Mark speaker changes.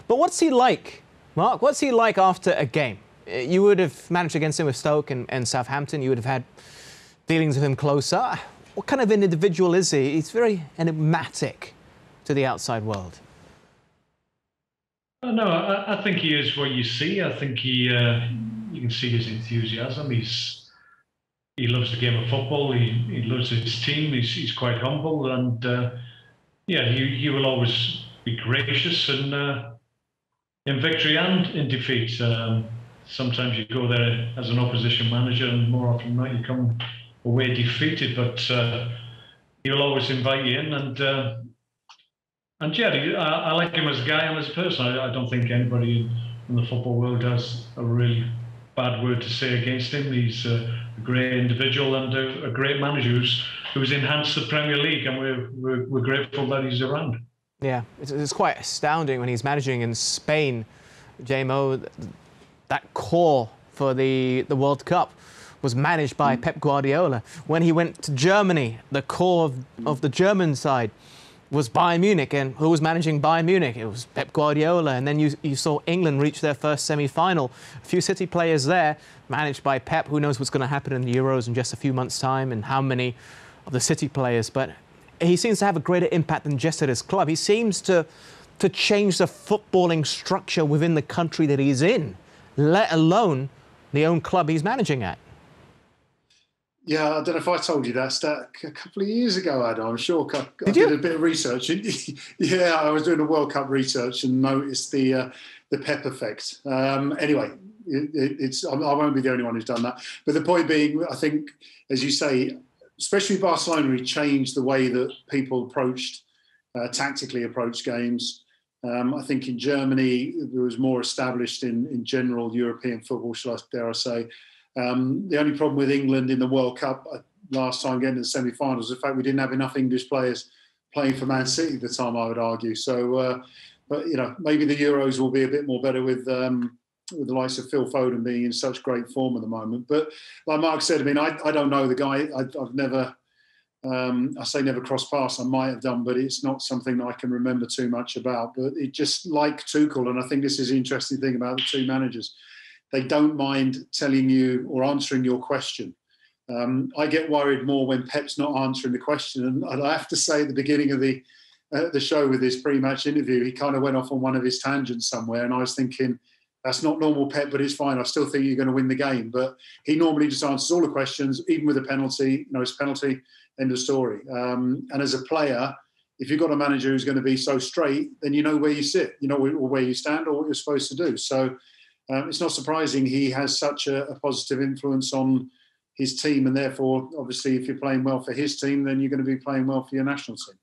Speaker 1: But what's he like, Mark? What's he like after a game? You would have managed against him with Stoke and Southampton. You would have had dealings with him closer. What kind of an individual is he? He's very enigmatic to the outside world.
Speaker 2: No, I think he is what you see. I think you can see his enthusiasm. He loves the game of football. He loves his team. He's quite humble, and yeah, he will always be gracious and in victory and in defeat. Sometimes you go there as an opposition manager, and more often than not, you come away defeated. But he'll always invite you in, and yeah, I like him as a guy and as a person. I don't think anybody in the football world has a really bad word to say against him. He's a great individual and a great manager who's enhanced the Premier League, and we're grateful that he's around.
Speaker 1: Yeah, it's quite astounding when he's managing in Spain, JMO. That core for the World Cup was managed by Pep Guardiola. When he went to Germany, the core of the German side was Bayern Munich, and who was managing Bayern Munich? It was Pep Guardiola. And then you saw England reach their first semi-final. A few City players there, managed by Pep. Who knows what's going to happen in the Euros in just a few months' time, and how many of the City players. But he seems to have a greater impact than just at his club. He seems to change the footballing structure within the country that he's in, let alone the own club he's managing at.
Speaker 3: Yeah, I don't know if I told you that stat a couple of years ago, Adam. I'm sure I
Speaker 1: did
Speaker 3: a bit of research. Yeah, I was doing a World Cup research and noticed the Pep Effect. Anyway, I won't be the only one who's done that. But the point being, I think, as you say, especially Barcelona, he changed the way that people tactically approached games. I think in Germany, it was more established in general European football, dare I say. The only problem with England in the World Cup last time getting to the semi-finals is the fact we didn't have enough English players playing for Man City at the time, I would argue. So, but you know, maybe the Euros will be a bit more better with the likes of Phil Foden being in such great form at the moment. But like Mark said, I mean, I don't know the guy. I've never, I say never crossed paths. I might have done, but it's not something that I can remember too much about. But it just like Tuchel, and I think this is the interesting thing about the two managers. They don't mind telling you or answering your question. I get worried more when Pep's not answering the question. And I have to say, at the beginning of the show with his pre-match interview, he kind of went off on one of his tangents somewhere. And I was thinking, that's not normal Pep, but it's fine. I still think you're going to win the game. But he normally just answers all the questions, even with a penalty. You know, it's a penalty, end of story. And as a player, if you've got a manager who's going to be so straight, then you know where you sit, you know where you stand or what you're supposed to do. So it's not surprising he has such a positive influence on his team, and therefore, obviously, if you're playing well for his team, then you're going to be playing well for your national team.